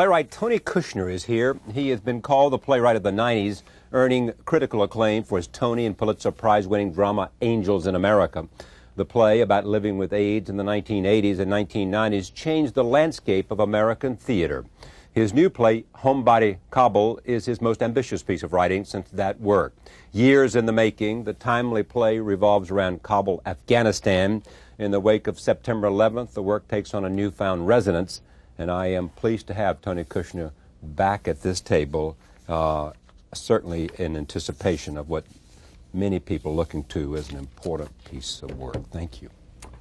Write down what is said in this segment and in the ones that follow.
Playwright Tony Kushner is here. He has been called the playwright of the 90s, earning critical acclaim for his Tony and Pulitzer Prize-winning drama Angels in America. The play about living with AIDS in the 1980s and 1990s changed the landscape of American theater. His new play, Homebody, Kabul, is his most ambitious piece of writing since that work. Years in the making, the timely play revolves around Kabul, Afghanistan. In the wake of September 11th, the work takes on a newfound resonance, and I am pleased to have Tony Kushner back at this table, certainly in anticipation of what many people are looking to as an important piece of work. Thank you.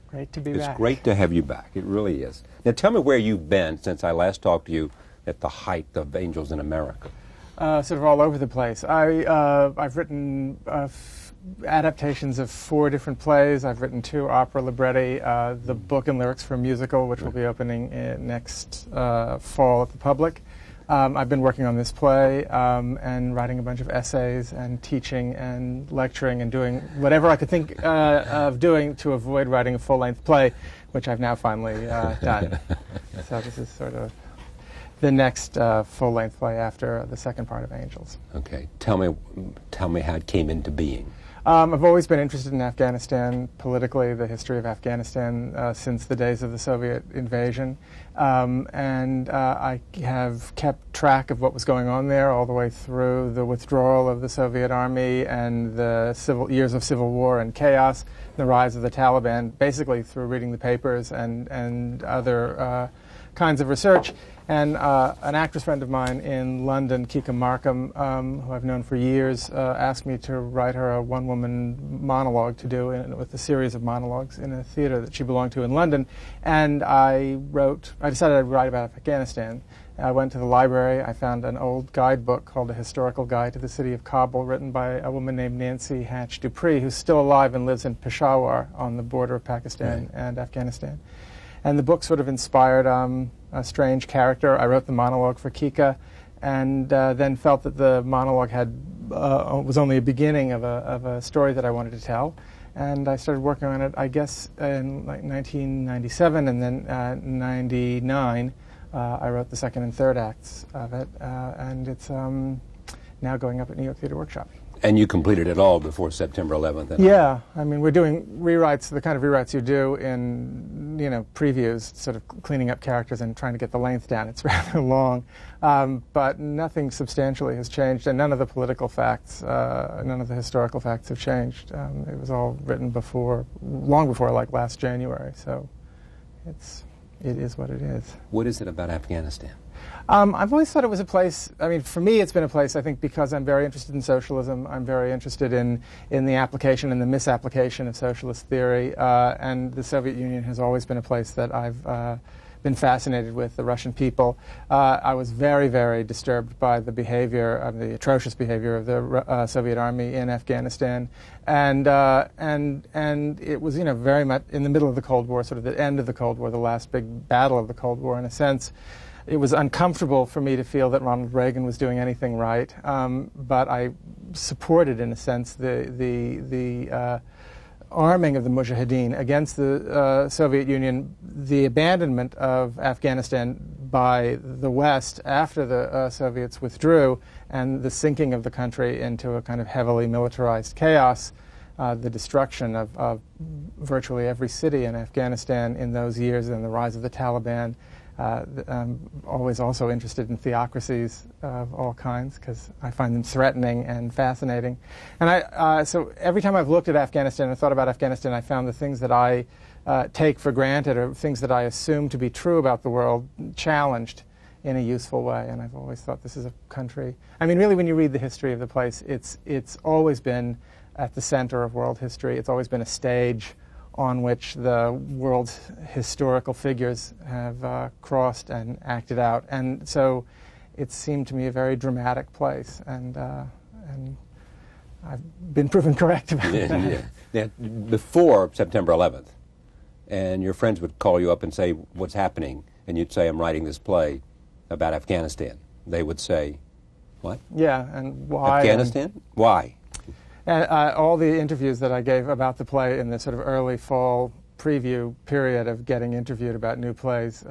Great to be back. It's great to have you back. It really is. Now tell me where you've been since I last talked to you at the height of Angels in America. Sort of all over the place. I've written adaptations of 4 different plays. I've written 2 opera libretti, the book and lyrics for a musical, which will be opening next fall at the Public. I've been working on this play and writing a bunch of essays and teaching and lecturing and doing whatever I could think of doing to avoid writing a full-length play, which I've now finally done. So this is sort of the next full-length play after the second part of Angels. Okay. Tell me how it came into being. I've always been interested in Afghanistan politically, the history of Afghanistan since the days of the Soviet invasion. And I have kept track of what was going on there all the way through the withdrawal of the Soviet army and the years of civil war and chaos, the rise of the Taliban, basically through reading the papers and other kinds of research. And an actress friend of mine in London, Kika Markham, who I've known for years, asked me to write her a one-woman monologue to do with a series of monologues in a theater that she belonged to in London. And I decided I'd write about Afghanistan. I went to the library. I found an old guidebook called A Historical Guide to the City of Kabul, written by a woman named Nancy Hatch Dupree, who's still alive and lives in Peshawar on the border of Pakistan and Afghanistan. And the book sort of inspired a strange character. I wrote the monologue for Kika, and then felt that the monologue was only a beginning of a story that I wanted to tell. And I started working on it, I guess, in like 1997, and then 99, I wrote the second and third acts of it, and it's now going up at New York Theatre Workshop. And you completed it all before September 11th? Yeah, I mean, we're doing rewrites, the kind of rewrites you do in, previews, sort of cleaning up characters and trying to get the length down. It's rather long, but nothing substantially has changed, and none of the political facts, none of the historical facts have changed. It was all written long before, like last January, so it is what it is. What is it about Afghanistan? I've always thought it was a place, for me it's been a place, I think, because I'm very interested in socialism. I'm very interested in the application and the misapplication of socialist theory, and the Soviet Union has always been a place that I've been fascinated with, the Russian people. I was very, very disturbed by the atrocious behavior of the Soviet army in Afghanistan, and it was, very much in the middle of the Cold War, sort of the end of the Cold War, the last big battle of the Cold War, in a sense. It was uncomfortable for me to feel that Ronald Reagan was doing anything right, but I supported, in a sense, the arming of the Mujahideen against the Soviet Union, the abandonment of Afghanistan by the West after the Soviets withdrew, and the sinking of the country into a kind of heavily militarized chaos, the destruction of virtually every city in Afghanistan in those years, and the rise of the Taliban. I'm always also interested in theocracies of all kinds because I find them threatening and fascinating. And so every time I've looked at Afghanistan and thought about Afghanistan, I found the things that I take for granted or things that I assume to be true about the world challenged in a useful way. And I've always thought this is a country. Really, when you read the history of the place, it's always been at the center of world history. It's always been a stage on which the world's historical figures have crossed and acted out. And so it seemed to me a very dramatic place, and I've been proven correct about that. Now, before September 11th, and your friends would call you up and say, what's happening? And you'd say, I'm writing this play about Afghanistan. They would say, what? Yeah, and why? Afghanistan? Why? All the interviews that I gave about the play in the sort of early fall preview period of getting interviewed about new plays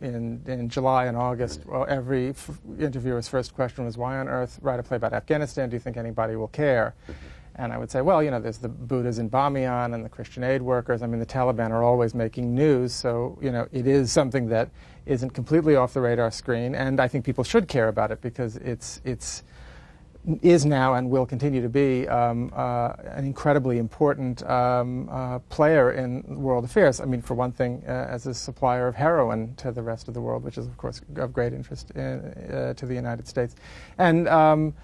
in July and August. Well, every interviewer's first question was, why on earth write a play about Afghanistan? Do you think anybody will care? And I would say, well, there's the Buddhas in Bamiyan and the Christian aid workers. I mean, the Taliban are always making news, so, it is something that isn't completely off the radar screen, and I think people should care about it because is now and will continue to be an incredibly important player in world affairs. I mean, for one thing, as a supplier of heroin to the rest of the world, which is, of course, of great interest to the United States. And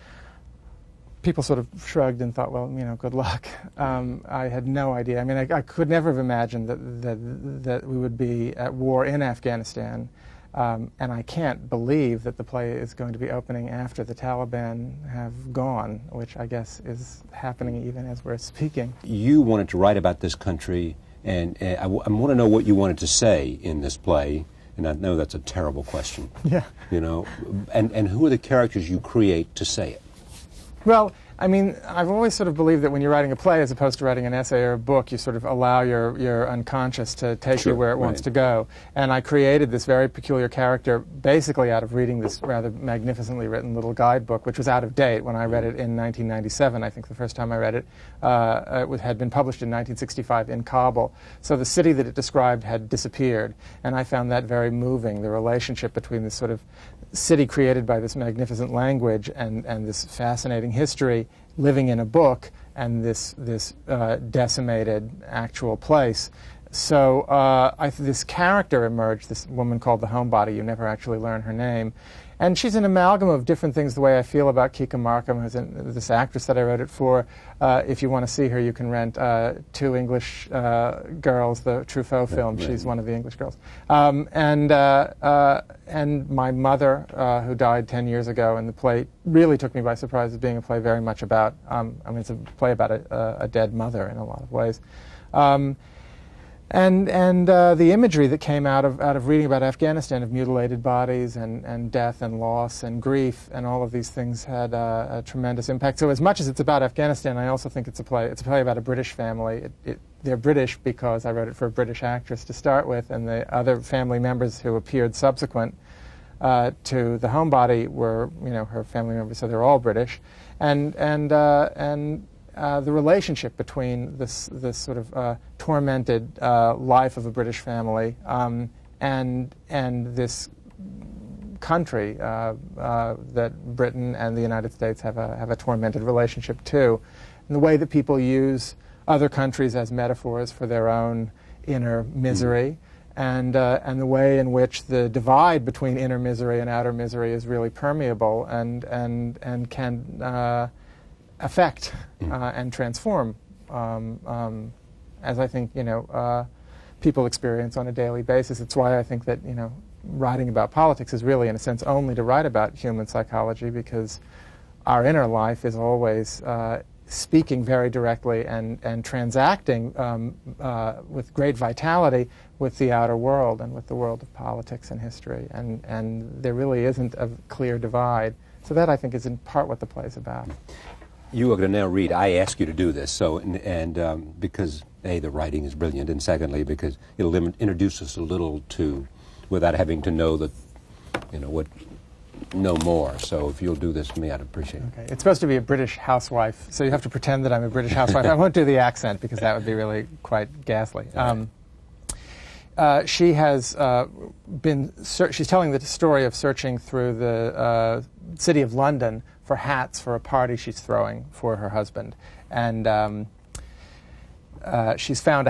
people sort of shrugged and thought, well, good luck. I had no idea. I mean, I could never have imagined that we would be at war in Afghanistan. And I can't believe that the play is going to be opening after the Taliban have gone, which I guess is happening even as we're speaking. You wanted to write about this country, and I want to know what you wanted to say in this play. And I know that's a terrible question. Yeah. And who are the characters you create to say it? Well, I mean, I've always sort of believed that when you're writing a play as opposed to writing an essay or a book, you sort of allow your unconscious to take you where it wants to go. And I created this very peculiar character basically out of reading this rather magnificently written little guidebook, which was out of date when I read it in 1997. I think the first time I read it, it had been published in 1965 in Kabul. So the city that it described had disappeared. And I found that very moving, the relationship between this sort of city created by this magnificent language and this fascinating history living in a book and this decimated actual place. So this character emerged, this woman called the Homebody. You never actually learn her name. And she's an amalgam of different things the way I feel about Kika Markham, who's this actress that I wrote it for. If you want to see her, you can rent Two English Girls, the Truffaut film. Right. She's one of the English girls. And my mother, who died 10 years ago, and the play really took me by surprise as being a play very much about, it's a play about a dead mother in a lot of ways. And the imagery that came out of reading about Afghanistan, of mutilated bodies and death and loss and grief and all of these things had a tremendous impact. So as much as it's about Afghanistan, I also think it's a play about a British family. They're British because I wrote it for a British actress to start with, and the other family members who appeared subsequent to the Homebody were, her family members, so they're all British. And the relationship between this sort of tormented life of a British family and this country that Britain and the United States have a tormented relationship too, and the way that people use other countries as metaphors for their own inner misery, and the way in which the divide between inner misery and outer misery is really permeable and can affect and transform, as I think people experience on a daily basis. It's why I think that writing about politics is really, in a sense, only to write about human psychology, because our inner life is always speaking very directly and transacting with great vitality with the outer world and with the world of politics and history, and there really isn't a clear divide. So that, I think, is in part what the play is about. You are going to now read. I ask you to do this, so and because A, the writing is brilliant, and secondly, because it'll introduce us a little to, without having to know the, know more. So if you'll do this for me, I'd appreciate it. Okay. It's supposed to be a British housewife, so you have to pretend that I'm a British housewife. I won't do the accent because that would be really quite ghastly. She has she's telling the story of searching through the city of London for hats for a party she's throwing for her husband. And she's found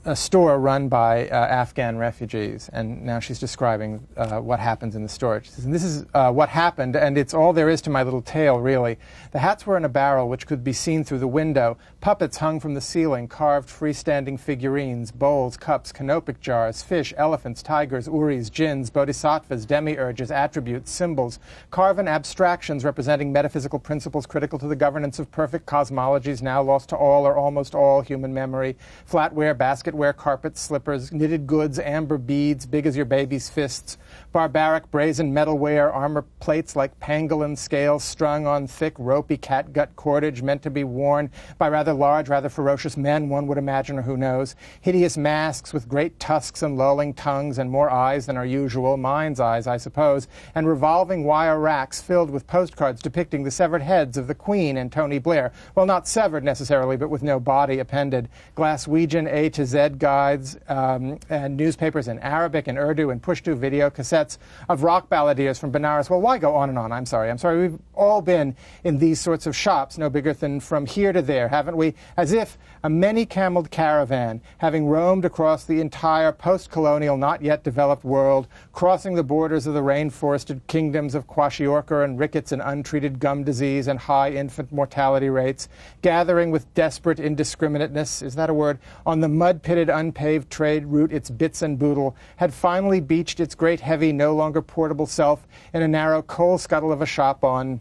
a store run by Afghan refugees, and now she's describing what happens in the store. She says, and this is what happened, and it's all there is to my little tale, really. The hats were in a barrel which could be seen through the window. Puppets hung from the ceiling, carved freestanding figurines, bowls, cups, canopic jars, fish, elephants, tigers, uris, jinns, bodhisattvas, demiurges, attributes, symbols, carven abstractions representing metaphysical principles critical to the governance of perfect cosmologies now lost to all or almost all human memory, flatware, basket blanket wear, carpet, slippers, knitted goods, amber beads, big as your baby's fists, barbaric brazen metalware, armor plates like pangolin scales strung on thick, ropey catgut cordage meant to be worn by rather large, rather ferocious men, one would imagine, or who knows. Hideous masks with great tusks and lolling tongues and more eyes than are usual, mind's eyes, I suppose, and revolving wire racks filled with postcards depicting the severed heads of the Queen and Tony Blair. Well, not severed necessarily, but with no body appended. Glaswegian A to Z guides and newspapers in Arabic and Urdu and Pushtu video cassettes of rock balladeers from Benares. Well, why go on and on? I'm sorry. We've all been in these sorts of shops, no bigger than from here to there, haven't we? As if a many-cameled caravan, having roamed across the entire post-colonial, not yet developed world, crossing the borders of the rainforested kingdoms of kwashiorkor and rickets and untreated gum disease and high infant mortality rates, gathering with desperate indiscriminateness, is that a word, on the mud-pitted, unpaved trade route its bits and boodle, had finally beached its great, heavy, no longer portable self in a narrow coal scuttle of a shop on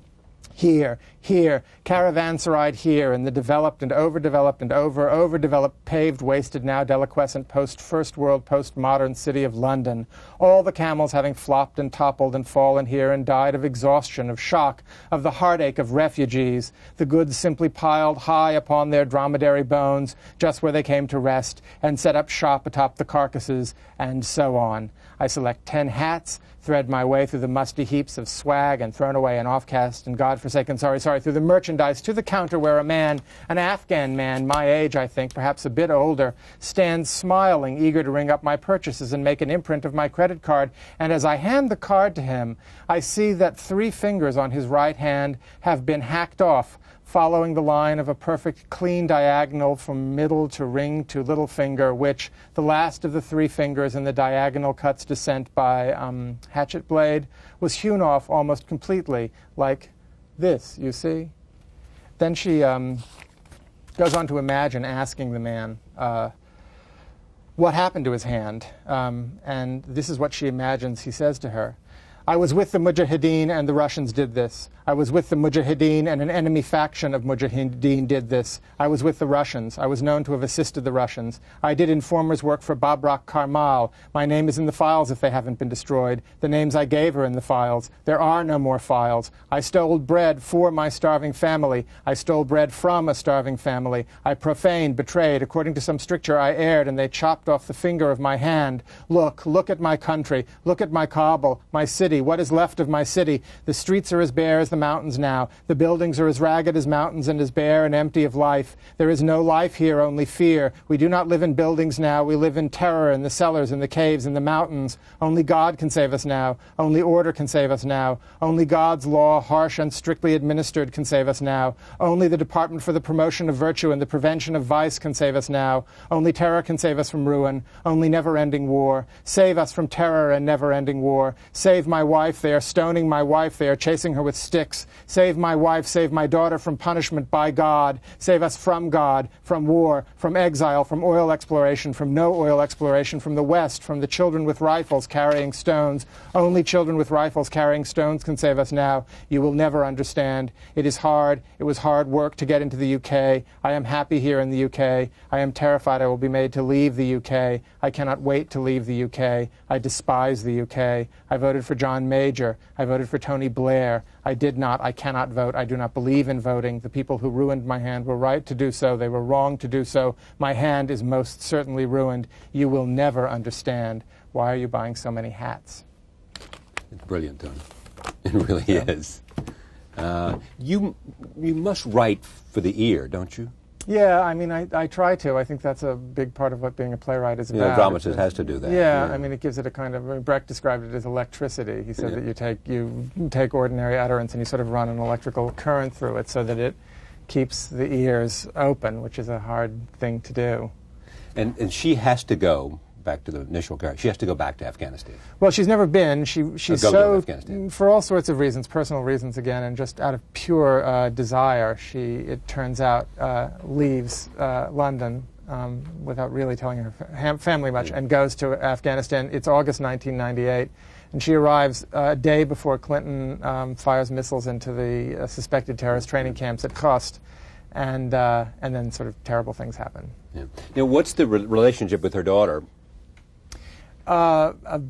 here, caravanserai here, in the developed and overdeveloped and overdeveloped, paved, wasted, now deliquescent, post-First World, post-modern city of London. All the camels having flopped and toppled and fallen here and died of exhaustion, of shock, of the heartache of refugees, the goods simply piled high upon their dromedary bones, just where they came to rest, and set up shop atop the carcasses, and so on. I select 10 hats, thread my way through the musty heaps of swag and thrown away and offcast and godforsaken, through the merchandise to the counter where a man, an Afghan man, my age, I think, perhaps a bit older, stands smiling, eager to ring up my purchases and make an imprint of my credit card. And as I hand the card to him, I see that 3 fingers on his right hand have been hacked off, following the line of a perfect clean diagonal from middle to ring to little finger, which, the last of the 3 fingers in the diagonal cut's descent by hatchet blade, was hewn off almost completely, like this, you see? Then she goes on to imagine asking the man what happened to his hand, and this is what she imagines he says to her. I was with the Mujahideen and the Russians did this. I was with the Mujahideen and an enemy faction of Mujahideen did this. I was with the Russians. I was known to have assisted the Russians. I did informer's work for Babrak Karmal. My name is in the files if they haven't been destroyed. The names I gave are in the files. There are no more files. I stole bread for my starving family. I stole bread from a starving family. I profaned, betrayed. According to some stricture I erred, and they chopped off the finger of my hand. Look at my country. Look at my Kabul, my city. What is left of my city? The streets are as bare as the mountains now. The buildings are as ragged as mountains and as bare and empty of life. There is no life here, only fear. We do not live in buildings now. We live in terror, in the cellars, in the caves, in the mountains. Only God can save us now. Only order can save us now. Only God's law, harsh and strictly administered, can save us now. Only the Department for the Promotion of Virtue and the Prevention of Vice can save us now. Only terror can save us from ruin. Only never-ending war. Save us from terror and never-ending war. Save my wife. They are stoning my wife. They are chasing her with sticks. Save my wife. Save my daughter from punishment by God. Save us from God, from war, from exile, from oil exploration, from no oil exploration, from the West, from the children with rifles carrying stones. Only children with rifles carrying stones can save us now. You will never understand. It is hard. It was hard work to get into the UK. I am happy here in the UK. I am terrified I will be made to leave the UK. I cannot wait to leave the UK. I despise the UK. I voted for John Major. I voted for Tony Blair. I did not. I cannot vote. I do not believe in voting. The people who ruined my hand were right to do so. They were wrong to do so. My hand is most certainly ruined. You will never understand. Why are you buying so many hats? It's brilliant, Tony. It really is. You must write for the ear, don't you? Yeah, I mean, I try to. I think that's a big part of what being a playwright is about. A dramatist has to do that. Yeah, I mean, it gives it a kind of, Brecht described it as electricity. He said that you take ordinary utterance and you sort of run an electrical current through it so that it keeps the ears open, which is a hard thing to do. And she has to go back to the initial character. She has to go back to Afghanistan. Well, she's never been. She's so, Afghanistan. For all sorts of reasons, personal reasons again, and just out of pure desire, it turns out, leaves London without really telling her family much, and goes to Afghanistan. It's August 1998, and she arrives a day before Clinton fires missiles into the suspected terrorist training camps at Khost. and then sort of terrible things happen. Yeah. Now, what's the relationship with her daughter? A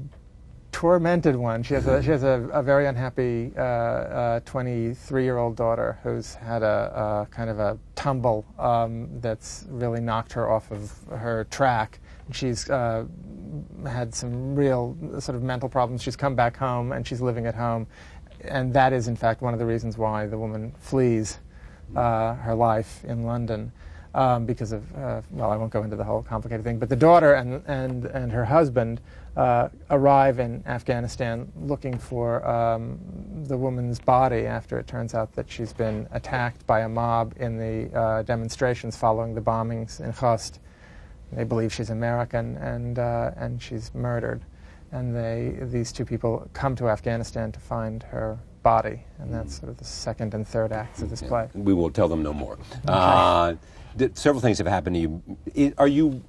tormented one. She has a very unhappy 23-year-old daughter who's had a kind of a tumble that's really knocked her off of her track. She's had some real sort of mental problems. She's come back home and she's living at home, and that is in fact one of the reasons why the woman flees her life in London. Because of, well, I won't go into the whole complicated thing, but the daughter and her husband arrive in Afghanistan looking for the woman's body after it turns out that she's been attacked by a mob in the demonstrations following the bombings in Khost. They believe she's American, and she's murdered. And these two people come to Afghanistan to find her body, and that's sort of the second and third acts of this play. We will tell them no more. Okay. Several things have happened to you.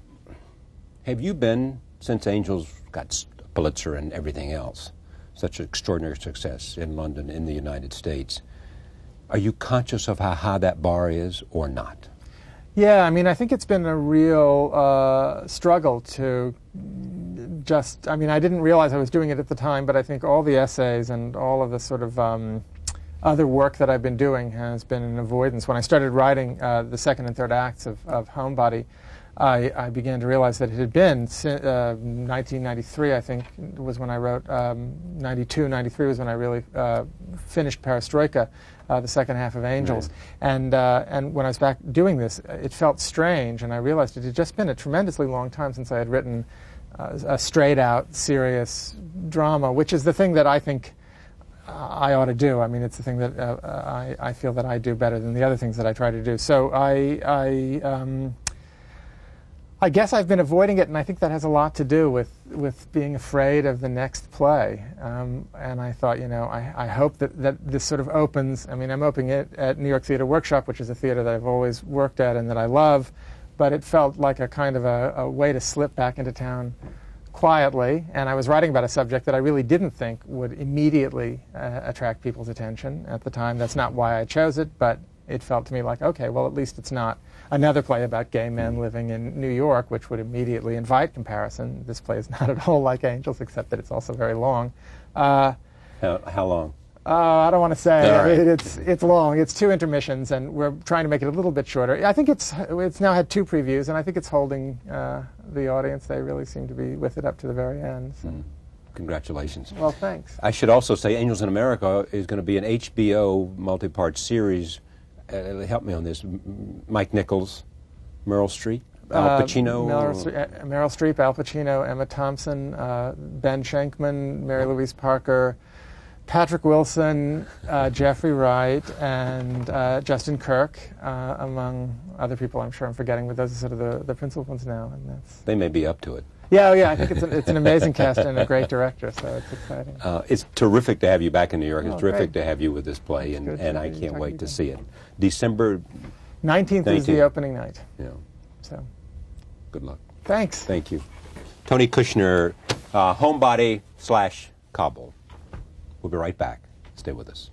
Have you been, since Angels got Pulitzer and everything else, such extraordinary success in London, in the United States, are you conscious of how high that bar is or not? Yeah, I mean, I think it's been a real struggle to just, I mean, I didn't realize I was doing it at the time, but I think all the essays and all of the sort of other work that I've been doing has been an avoidance. When I started writing the second and third acts of Homebody, I began to realize that it had been 1993, I think, was when I wrote, 92, 93 was when I really finished Perestroika, the second half of Angels. Right. And when I was back doing this, it felt strange, and I realized it had just been a tremendously long time since I had written a straight-out, serious drama, which is the thing that I think I ought to do. I mean, it's the thing that I feel that I do better than the other things that I try to do. So I guess I've been avoiding it, and I think that has a lot to do with being afraid of the next play. And I thought, you know, I hope that this sort of opens. I mean, I'm opening it at New York Theatre Workshop, which is a theater that I've always worked at and that I love, but it felt like a kind of a way to slip back into town quietly, and I was writing about a subject that I really didn't think would immediately attract people's attention at the time. That's not why I chose it, but it felt to me like, okay, well, at least it's not another play about gay men living in New York, which would immediately invite comparison. This play is not at all like Angels, except that it's also very long. How long? I don't want to say. All right. It's long. It's 2 intermissions, and we're trying to make it a little bit shorter. I think it's now had 2 previews, and I think it's holding the audience. They really seem to be with it up to the very end. So. Congratulations. Well, thanks. I should also say Angels in America is going to be an HBO multi-part series. Help me on this. Mike Nichols, Meryl Streep, Al Pacino. Meryl Streep, Al Pacino, Emma Thompson, Ben Schenkman, Mary Louise Parker, Patrick Wilson, Jeffrey Wright, and Justin Kirk, among other people I'm sure I'm forgetting, but those are sort of the principal ones now. And they may be up to it. Yeah, I think it's an amazing cast and a great director, so it's exciting. It's terrific to have you back in New York. It's terrific great. to have you with this play, and I can't wait to see it. December 19th is the opening night. Yeah. So. Good luck. Thanks. Thank you. Tony Kushner, Homebody / Kabul. We'll be right back. Stay with us.